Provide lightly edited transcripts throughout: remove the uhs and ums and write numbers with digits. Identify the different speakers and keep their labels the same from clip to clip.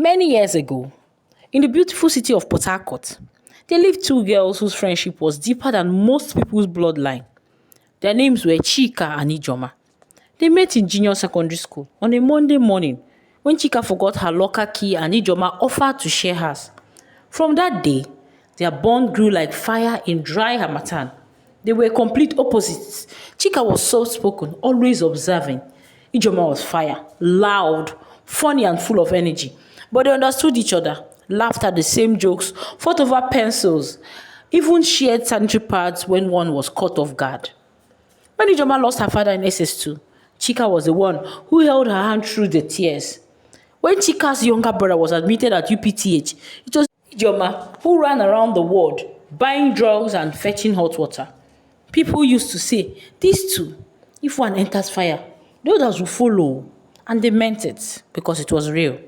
Speaker 1: Many years ago, in the beautiful city of Port Harcourt, there lived two girls whose friendship was deeper than most people's bloodline. Their names were Chika and Ijoma. They met in junior secondary school on a Monday morning when Chika forgot her locker key and Ijoma offered to share hers. From that day, their bond grew like fire in dry harmattan. They were complete opposites. Chika was soft-spoken, always observing. Ijoma was fire, loud, funny and full of energy. But they understood each other, laughed at the same jokes, fought over pencils, even shared sanitary pads when one was caught off guard. When Ijoma lost her father in SS2, Chika was the one who held her hand through the tears. When Chika's younger brother was admitted at UPTH, it was Ijoma who ran around the ward, buying drugs and fetching hot water. People used to say, these two, if one enters fire, the others will follow. And they meant it because it was real.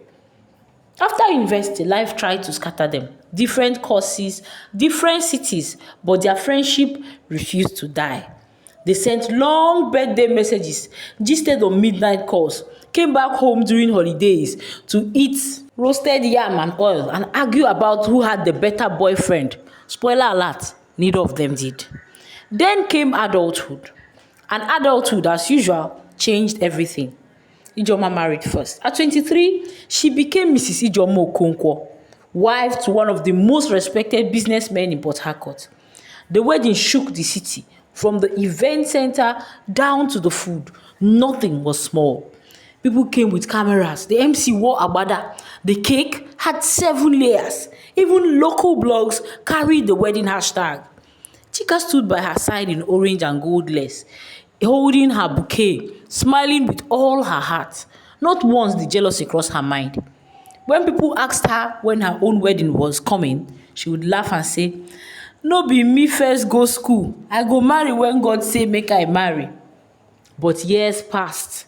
Speaker 1: After university, life tried to scatter them. Different courses, different cities, but their friendship refused to die. They sent long birthday messages, gisted on midnight calls, came back home during holidays to eat roasted yam and oil and argue about who had the better boyfriend. Spoiler alert, neither of them did. Then came adulthood. And adulthood, as usual, changed everything. Ijoma married first. At 23, she became Mrs. Ijoma Okonkwo, wife to one of the most respected businessmen in Port Harcourt. The wedding shook the city, from the event center down to the food. Nothing was small. People came with cameras. The MC wore agbada. The cake had 7 layers. Even local blogs carried the wedding hashtag. Chika stood by her side in orange and gold lace, holding her bouquet, smiling with all her heart. Not once did jealousy cross her mind. When people asked her when her own wedding was coming, she would laugh and say, "No be me first go school. I go marry when God say make I marry." But years passed.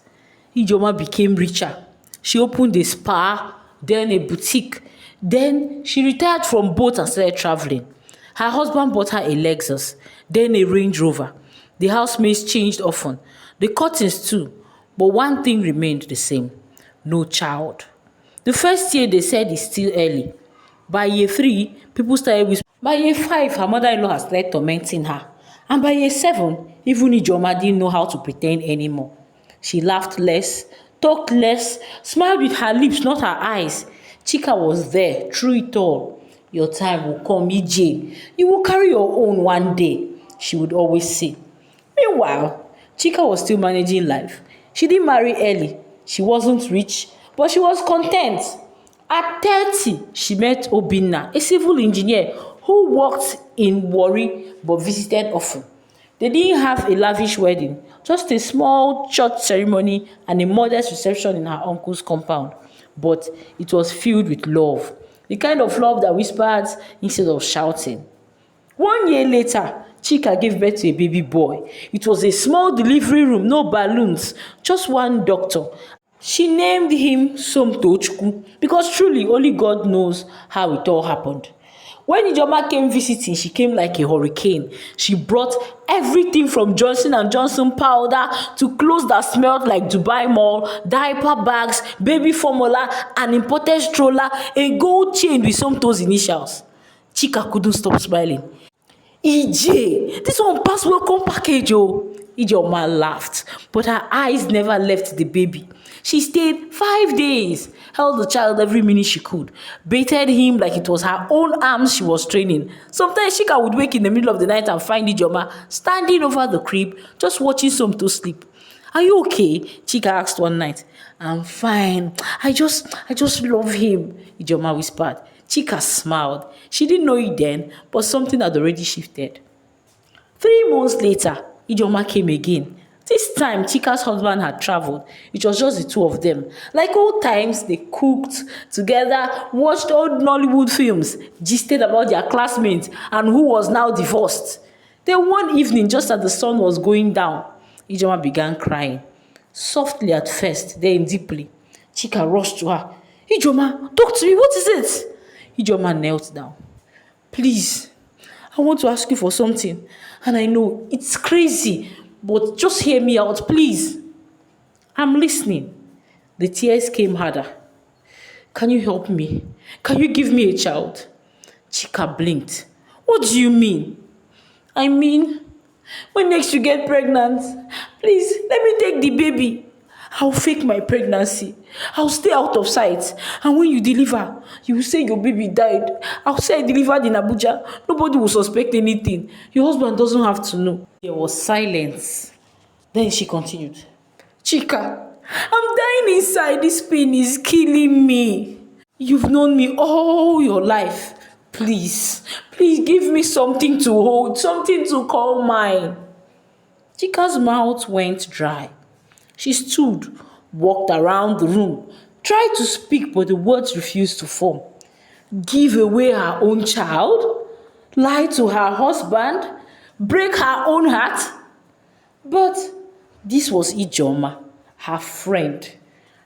Speaker 1: Ijoma became richer. She opened a spa, then a boutique. Then she retired from both and started traveling. Her husband bought her a Lexus, then a Range Rover. The housemates changed often, the curtains too, but one thing remained the same: no child. The first year they said it's still early. By year 3, people started whispering. By year 5, her mother-in-law had started tormenting her. And by year 7, even Ijoma didn't know how to pretend anymore. She laughed less, talked less, smiled with her lips, not her eyes. Chika was there through it all. "Your time will come, EJ. You will carry your own one day," she would always say. Meanwhile, Chika was still managing life. She didn't marry early. She wasn't rich, but she was content. At 30, she met Obinna, a civil engineer who worked in Warri but visited often. They didn't have a lavish wedding, just a small church ceremony and a modest reception in her uncle's compound. But it was filled with love, the kind of love that whispered instead of shouting. 1 year later, Chika gave birth to a baby boy. It was a small delivery room, no balloons, just one doctor. She named him Somtochukwu because truly only God knows how it all happened. When Ijoma came visiting, she came like a hurricane. She brought everything from Johnson and Johnson powder to clothes that smelled like Dubai Mall, diaper bags, baby formula, an imported stroller, a gold chain with Somto's initials. Chika couldn't stop smiling. "EJ, this one pass welcome package oh." Ijoma laughed, but her eyes never left the baby. She stayed 5 days, held the child every minute she could, bathed him like it was her own arms she was training. Sometimes Chika would wake in the middle of the night and find Ijoma standing over the crib, just watching Somto sleep. "Are you okay?" Chika asked one night. "I'm fine. I just love him," Ijoma whispered. Chika smiled. She didn't know it then, but something had already shifted. 3 months later, Ijoma came again. This time, Chika's husband had traveled. It was just the two of them. Like old times, they cooked together, watched old Nollywood films, gisted about their classmates and who was now divorced. Then one evening, just as the sun was going down, Ijoma began crying. Softly at first, then deeply. Chika rushed to her. "Ijoma, talk to me. What is it?" Ijoma knelt down. "Please, I want to ask you for something. And I know it's crazy, but just hear me out, please." "I'm listening." The tears came harder. Can you help me? Can you give me a child? Chika blinked. What do you mean? I mean, when next you get pregnant, please let me take the baby. I'll fake my pregnancy. I'll stay out of sight. And when you deliver, you will say your baby died. I'll say I delivered in Abuja. Nobody will suspect anything. Your husband doesn't have to know. There was silence. Then she continued. Chika, I'm dying inside. This pain is killing me. You've known me all your life. Please, please give me something to hold, something to call mine. Chika's mouth went dry. She stood, walked around the room, tried to speak, but the words refused to form. Give away her own child? Lie to her husband? Break her own heart? But this was Ijoma, her friend,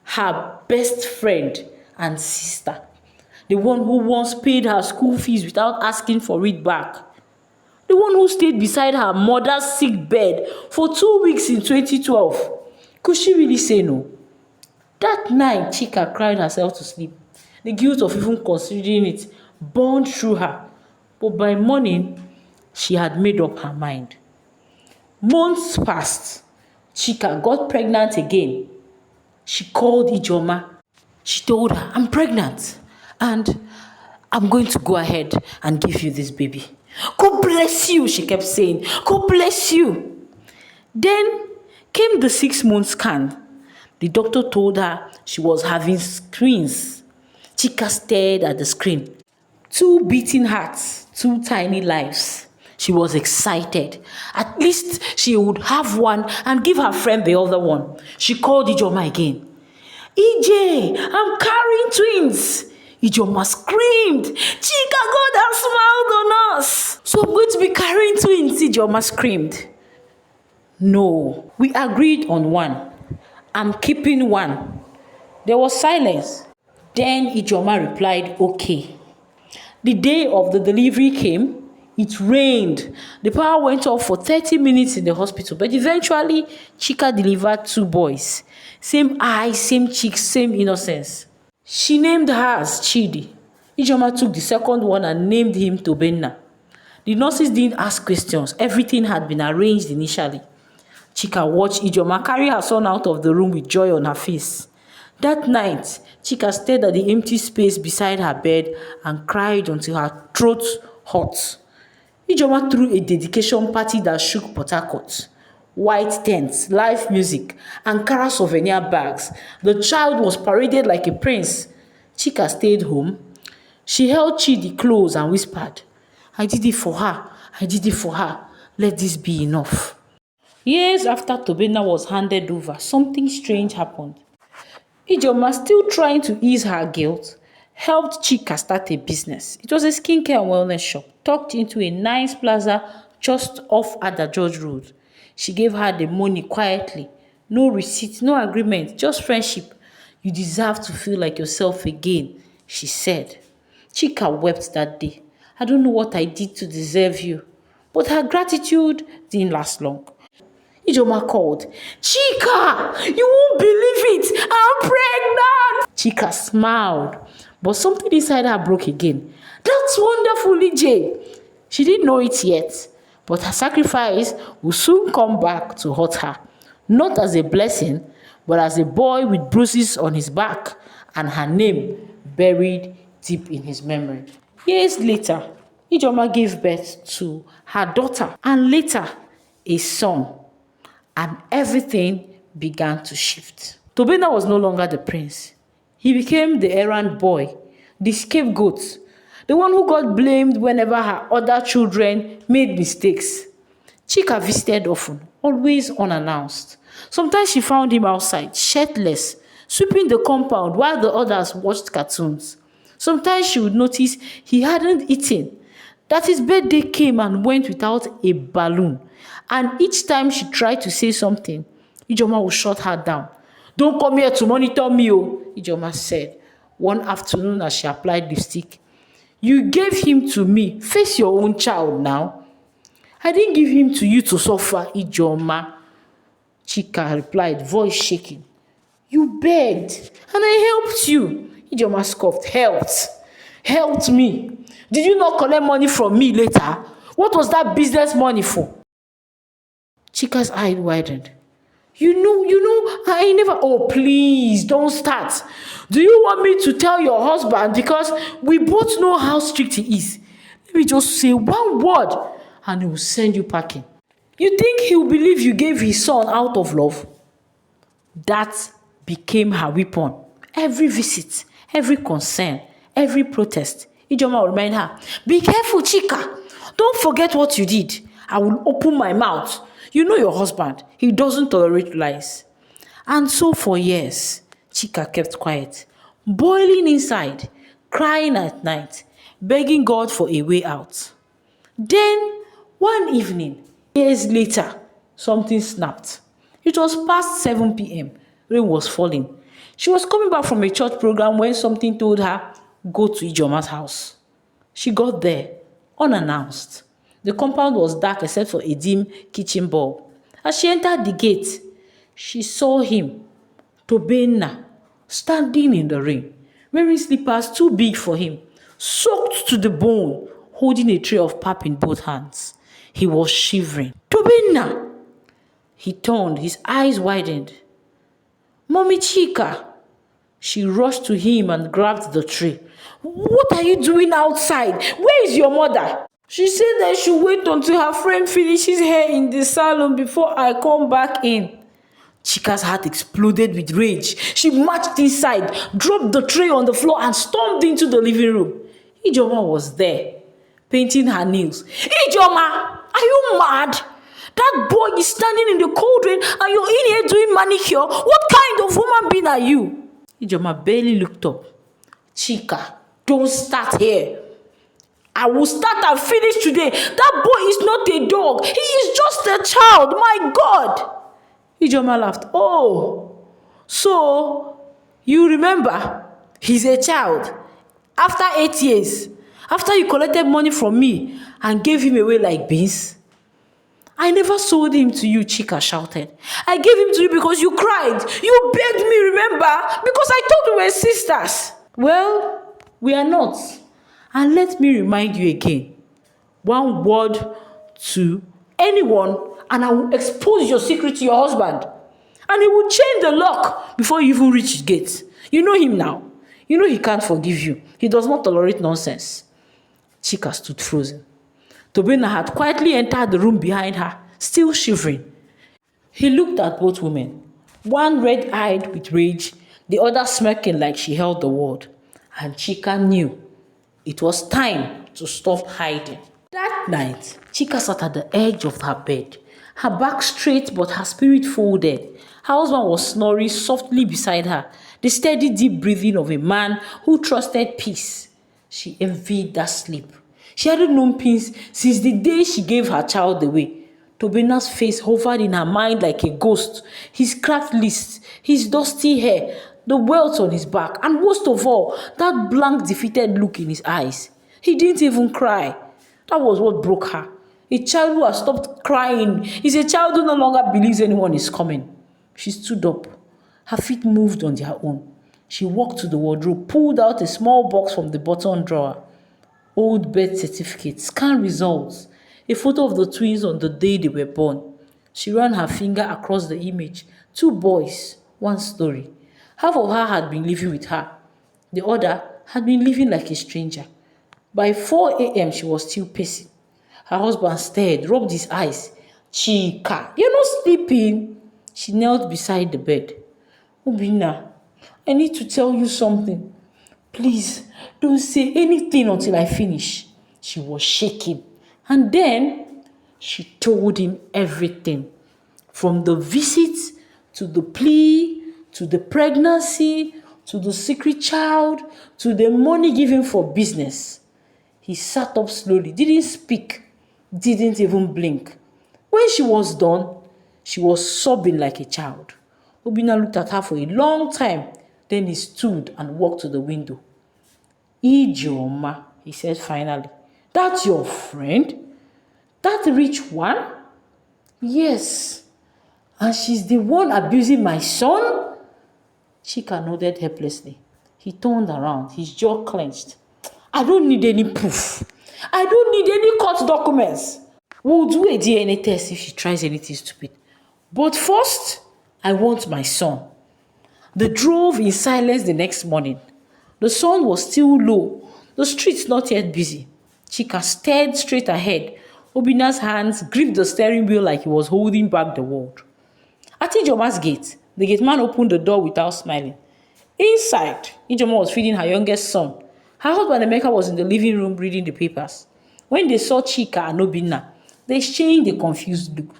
Speaker 1: her best friend and sister, the one who once paid her school fees without asking for it back, the one who stayed beside her mother's sick bed for 2 weeks in 2012. Could she really say no? That night, Chika cried herself to sleep. The guilt of even considering it burned through her. But by morning, she had made up her mind. Months passed. Chika got pregnant again. She called Ijoma. She told her, I'm pregnant and I'm going to go ahead and give you this baby. God bless you, she kept saying. God bless you. Then came the 6-month scan. The doctor told her she was having twins. Chika stared at the screen. 2 beating hearts, 2 tiny lives. She was excited. At least she would have one and give her friend the other one. She called Ijoma again. EJ, I'm carrying twins. Ijoma screamed. Chika, God has smiled on us. So I'm going to be carrying twins, Ijoma screamed. No, we agreed on one. I'm keeping one. There was silence. Then Ijoma replied, okay. The day of the delivery came. It rained. The power went off for 30 minutes in the hospital, but eventually Chika delivered 2 boys. Same eyes, same cheeks, same innocence. She named hers Chidi. Ijoma took the second one and named him Tobenna. The nurses didn't ask questions. Everything had been arranged initially. Chika watched Ijoma carry her son out of the room with joy on her face. That night, Chika stared at the empty space beside her bed and cried until her throat hurt. Ijoma threw a dedication party that shook Port Harcourt. White tents, live music, Ankara souvenir bags. The child was paraded like a prince. Chika stayed home. She held Chidi close and whispered, I did it for her. I did it for her. Let this be enough. Years after Tobenna was handed over, something strange happened. Ijoma, still trying to ease her guilt, helped Chika start a business. It was a skincare and wellness shop, tucked into a nice plaza just off Ada George Road. She gave her the money quietly. No receipt, no agreement, just friendship. You deserve to feel like yourself again, she said. Chika wept that day. I don't know what I did to deserve you. But her gratitude didn't last long. Ijoma called, Chika, you won't believe it, I'm pregnant. Chika smiled, but something inside her broke again. That's wonderful, EJ. She didn't know it yet, but her sacrifice will soon come back to haunt her. Not as a blessing, but as a boy with bruises on his back and her name buried deep in his memory. Years later, Ijoma gave birth to her daughter and later a son. And everything began to shift. Tobenna was no longer the prince. He became the errand boy, the scapegoat, the one who got blamed whenever her other children made mistakes. Chika visited often, always unannounced. Sometimes she found him outside, shirtless, sweeping the compound while the others watched cartoons. Sometimes she would notice he hadn't eaten, that his birthday came and went without a balloon. And each time she tried to say something, Ijoma would shut her down. Don't come here to monitor me, oh, Ijoma said one afternoon as she applied lipstick. You gave him to me. Face your own child now. I didn't give him to you to suffer, Ijoma, Chika replied, voice shaking. You begged and I helped you. Ijoma scoffed. Health. Helped me. Did you not collect money from me later? What was that business money for? Chika's eye widened. I never. Oh, please, don't start. Do you want me to tell your husband? Because we both know how strict he is. Let me just say one word and he will send you packing. You think he'll believe you gave his son out of love? That became her weapon. Every visit, every concern, every protest, Ijoma will remind her, be careful, Chika. Don't forget what you did. I will open my mouth. You know your husband. He doesn't tolerate lies. And so for years, Chika kept quiet, boiling inside, crying at night, begging God for a way out. Then, one evening, years later, something snapped. It was past 7 p.m. Rain was falling. She was coming back from a church program when something told her, go to Ijoma's house. She got there, unannounced. The compound was dark except for a dim kitchen bulb. As she entered the gate, she saw him, Tobenna, standing in the rain, wearing slippers too big for him, soaked to the bone, holding a tray of pap in both hands. He was shivering. Tobenna! He turned, his eyes widened. Mommy Chika! She rushed to him and grabbed the tray. What are you doing outside? Where is your mother? She said that she wait until her friend finishes hair in the salon before I come back in. Chika's heart exploded with rage. She marched inside, dropped the tray on the floor and stormed into the living room. Ijoma was there, painting her nails. Ijoma, are you mad? That boy is standing in the cold rain and you're in here doing manicure. What kind of woman being are you? Ijoma barely looked up. Chika, don't start here. I will start and finish today. That boy is not a dog. He is just a child. My God. Ijoma laughed. Oh, so you remember he's a child. After 8 years, after you collected money from me and gave him away like beans. I never sold him to you, Chika shouted. I gave him to you because you cried. You begged me, remember? Because I thought we were sisters. Well, we are not. And let me remind you again. One word to anyone and I will expose your secret to your husband. And he will change the lock before you even reach his gate. You know him now. You know he can't forgive you. He does not tolerate nonsense. Chika stood frozen. Tobina had quietly entered the room behind her, still shivering. He looked at both women, one red-eyed with rage, the other smirking like she held the world. And Chika knew it was time to stop hiding. That night, Chika sat at the edge of her bed, her back straight but her spirit folded. Her husband was snoring softly beside her, the steady deep breathing of a man who trusted peace. She envied that sleep. She hadn't known peace since the day she gave her child away. Tobena's face hovered in her mind like a ghost, his cracked lips, his dusty hair, the welts on his back, and most of all, that blank, defeated look in his eyes. He didn't even cry. That was what broke her. A child who has stopped crying is a child who no longer believes anyone is coming. She stood up. Her feet moved on their own. She walked to the wardrobe, pulled out a small box from the bottom drawer. Old birth certificates, scan results, a photo of the twins on the day they were born. She ran her finger across the image. 2 boys, 1 story. Half of her had been living with her. The other had been living like a stranger. By 4 a.m. she was still pacing. Her husband stared, rubbed his eyes. Chika, you're not sleeping. She knelt beside the bed. Obina, I need to tell you something. Please, don't say anything until I finish. She was shaking. And then she told him everything. From the visit, to the plea, to the pregnancy, to the secret child, to the money given for business. He sat up slowly, didn't speak, didn't even blink. When she was done, she was sobbing like a child. Obina looked at her for a long time. Then he stood and walked to the window. Ijoma, he said finally. That's your friend? That rich one? Yes. And she's the one abusing my son? Chika nodded helplessly. He turned around, his jaw clenched. I don't need any proof. I don't need any court documents. We'll do a DNA test if she tries anything stupid. But first, I want my son. They drove in silence the next morning. The sun was still low, the streets not yet busy. Chika stared straight ahead. Obina's hands gripped the steering wheel like he was holding back the world. At Ijoma's gate, the gate man opened the door without smiling. Inside, Ijoma was feeding her youngest son. Her husband Emeka was in the living room reading the papers. When they saw Chika and Obinna, they exchanged a confused look.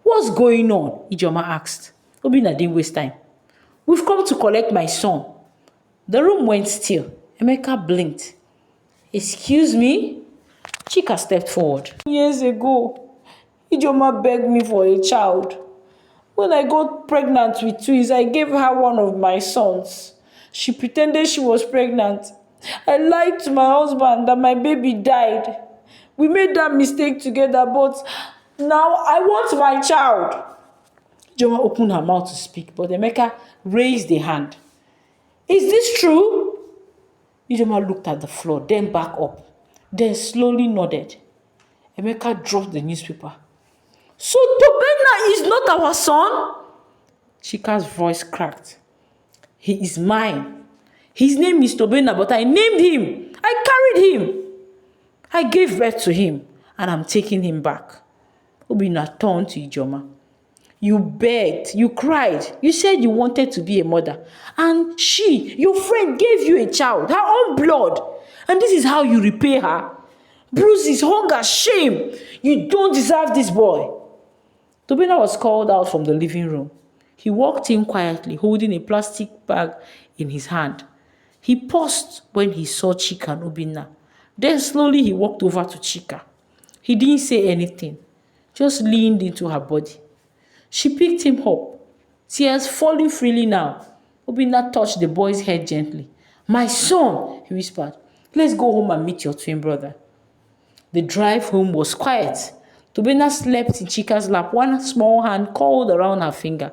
Speaker 1: What's going on? Ijoma asked. Obinna didn't waste time. We've come to collect my son. The room went still. Emeka blinked. Excuse me? Chika stepped forward. Years ago, Ijoma begged me for a child. When I got pregnant with twins, I gave her one of my sons. She pretended she was pregnant. I lied to my husband that my baby died. We made that mistake together, but now I want my child. Ijoma opened her mouth to speak, but Emeka raised a hand. Is this true? Ijoma looked at the floor, then back up, then slowly nodded. Emeka dropped the newspaper. So Tobena is not our son? Chika's voice cracked. He is mine. His name is Tobena, but I named him. I carried him. I gave birth to him, and I'm taking him back. Obinna turned to Ijoma. You begged, you cried, you said you wanted to be a mother. And she, your friend, gave you a child, her own blood. And this is how you repay her. Bruises, hunger, shame. You don't deserve this boy. Tobena was called out from the living room. He walked in quietly, holding a plastic bag in his hand. He paused when he saw Chika and Obinna. Then slowly he walked over to Chika. He didn't say anything, just leaned into her body. She picked him up, tears falling freely now. Obinna touched the boy's head gently. My son, he whispered, let's go home and meet your twin brother. The drive home was quiet. Tobena slept in Chika's lap, one small hand curled around her finger.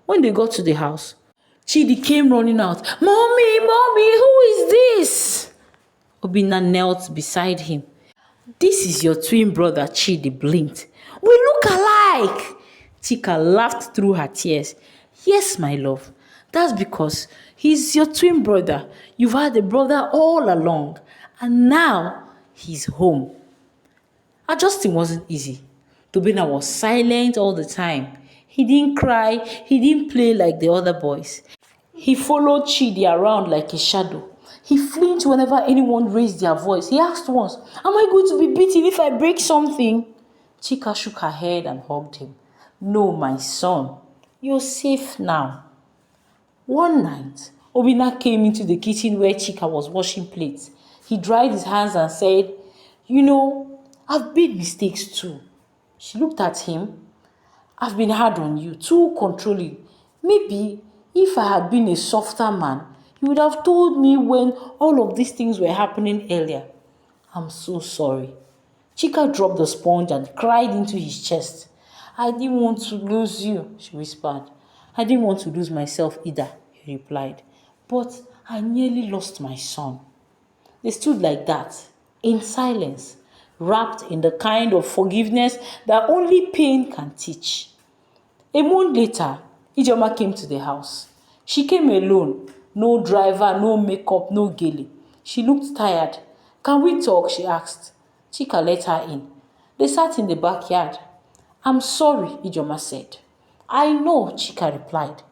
Speaker 1: When they got to the house, Chidi came running out. Mommy, who is this? Obinna knelt beside him. This is your twin brother, Chidi blinked. We look alike. Chika laughed through her tears. Yes, my love. That's because he's your twin brother. You've had a brother all along. And now he's home. Adjusting wasn't easy. Tobena was silent all the time. He didn't cry. He didn't play like the other boys. He followed Chidi around like a shadow. He flinched whenever anyone raised their voice. He asked once, am I going to be beaten if I break something? Chika shook her head and hugged him. No, my son. You're safe now. One night, Obinna came into the kitchen where Chika was washing plates. He dried his hands and said, you know, I've made mistakes too. She looked at him. I've been hard on you, too controlling. Maybe if I had been a softer man, you would have told me when all of these things were happening earlier. I'm so sorry. Chika dropped the sponge and cried into his chest. I didn't want to lose you, she whispered. I didn't want to lose myself either, he replied. But I nearly lost my son. They stood like that, in silence, wrapped in the kind of forgiveness that only pain can teach. A month later, Ijoma came to the house. She came alone. No driver, no makeup, no gele. She looked tired. Can we talk? She asked. Chika let her in. They sat in the backyard. I'm sorry, Ijoma said. I know, Chika replied.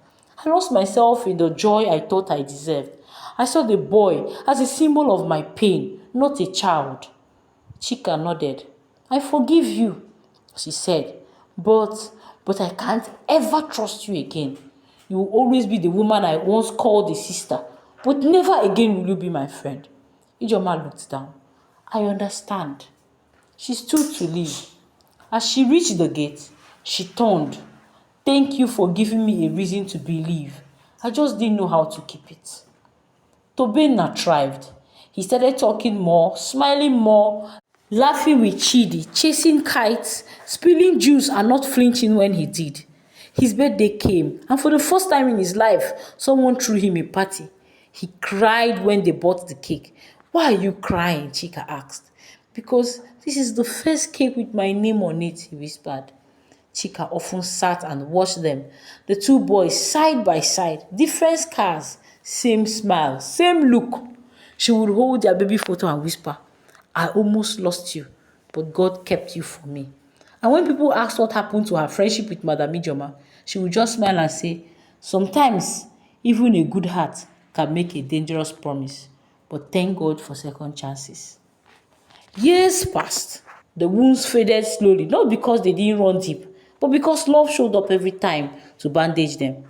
Speaker 1: I lost myself in the joy I thought I deserved. I saw the boy as a symbol of my pain, not a child. Chika nodded. I forgive you, she said, but I can't ever trust you again. You will always be the woman I once called a sister, but never again will you be my friend. Ijoma looked down. I understand. She stood to leave. As she reached the gate, she turned. Thank you for giving me a reason to believe. I just didn't know how to keep it. Tobena thrived. He started talking more, smiling more, laughing with Chidi, chasing kites, spilling juice and not flinching when he did. His birthday came, and for the first time in his life, someone threw him a party. He cried when they bought the cake. Why are you crying? Chika asked. Because this is the first cake with my name on it, he whispered. Chika often sat and watched them, the two boys side by side, different scars, same smile, same look. She would hold their baby photo and whisper, I almost lost you, but God kept you for me. And when people asked what happened to her friendship with Madam Ijoma, she would just smile and say, sometimes even a good heart can make a dangerous promise, but thank God for second chances. Years passed. The wounds faded slowly, not because they didn't run deep, but because love showed up every time to bandage them.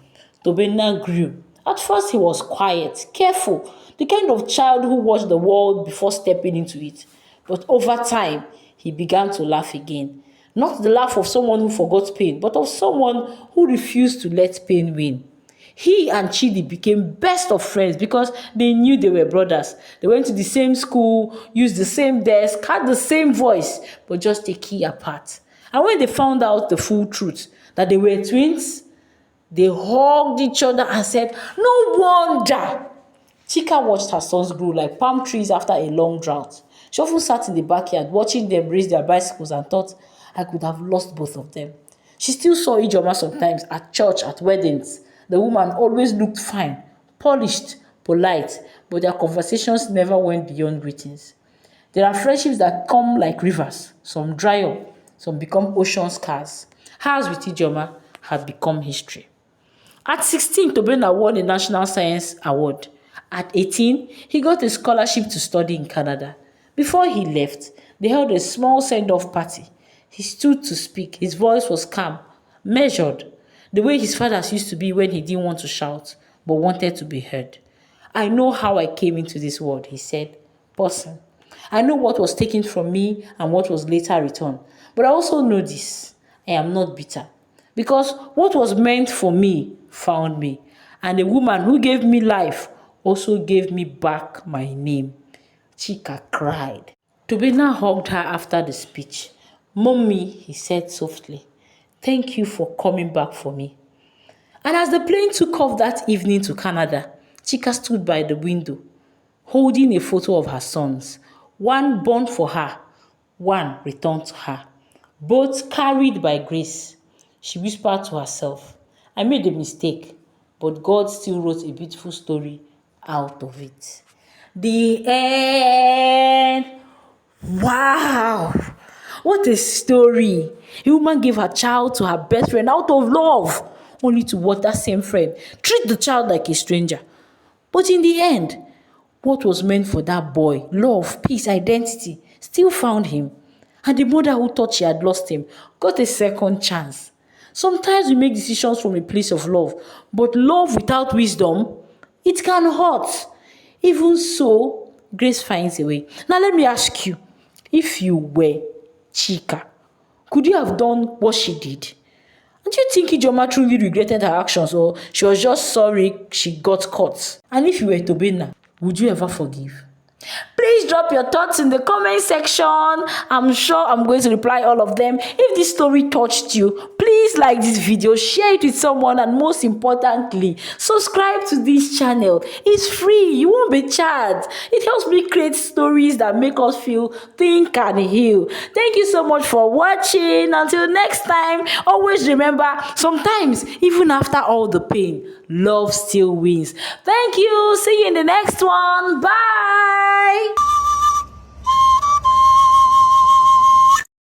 Speaker 1: Tobena grew. At first, he was quiet, careful, the kind of child who watched the world before stepping into it. But over time, he began to laugh again. Not the laugh of someone who forgot pain, but of someone who refused to let pain win. He and Chidi became best of friends because they knew they were brothers. They went to the same school, used the same desk, had the same voice, but just a key apart. And when they found out the full truth, that they were twins, they hugged each other and said, no wonder! Chika watched her sons grow like palm trees after a long drought. She often sat in the backyard watching them race their bicycles and thought, I could have lost both of them. She still saw Ijoma sometimes at church, at weddings. The woman always looked fine, polished, polite, but their conversations never went beyond greetings. There are friendships that come like rivers, some dry up, some become ocean scars. Hers with Ijoma had become history. At 16, Tobena won a National Science Award. At 18, he got a scholarship to study in Canada. Before he left, they held a small send-off party. He stood to speak. His voice was calm, measured, the way his father's used to be when he didn't want to shout, but wanted to be heard. I know how I came into this world, he said. Person. I know what was taken from me and what was later returned. But I also know this. I am not bitter. Because what was meant for me found me. And the woman who gave me life also gave me back my name. Chika cried. Tobina hugged her after the speech. Mommy, he said softly, thank you for coming back for me. And as the plane took off that evening to Canada, Chika stood by the window, holding a photo of her sons, one born for her, one returned to her, both carried by grace. She whispered to herself, I made a mistake, but God still wrote a beautiful story out of it. The end. Wow! What a story! A woman gave her child to her best friend out of love, only to watch that same friend treat the child like a stranger. But in the end, what was meant for that boy, love, peace, identity, still found him. And the mother who thought she had lost him got a second chance. Sometimes we make decisions from a place of love, but love without wisdom, it can hurt. Even so, grace finds a way. Now let me ask you, if you were Chika, could you have done what she did? And do you think Ijoma truly regretted her actions, or she was just sorry she got caught? And if you were Tobina, would you ever forgive? Please drop your thoughts in the comment section. I'm sure I'm going to reply all of them. If this story touched you, please like this video, share it with someone, and most importantly, subscribe to this channel. It's free. You won't be charged. It helps me create stories that make us feel, think, and heal. Thank you so much for watching. Until next time, always remember, sometimes, even after all the pain, love still wins. Thank you. See you in the next one. Bye.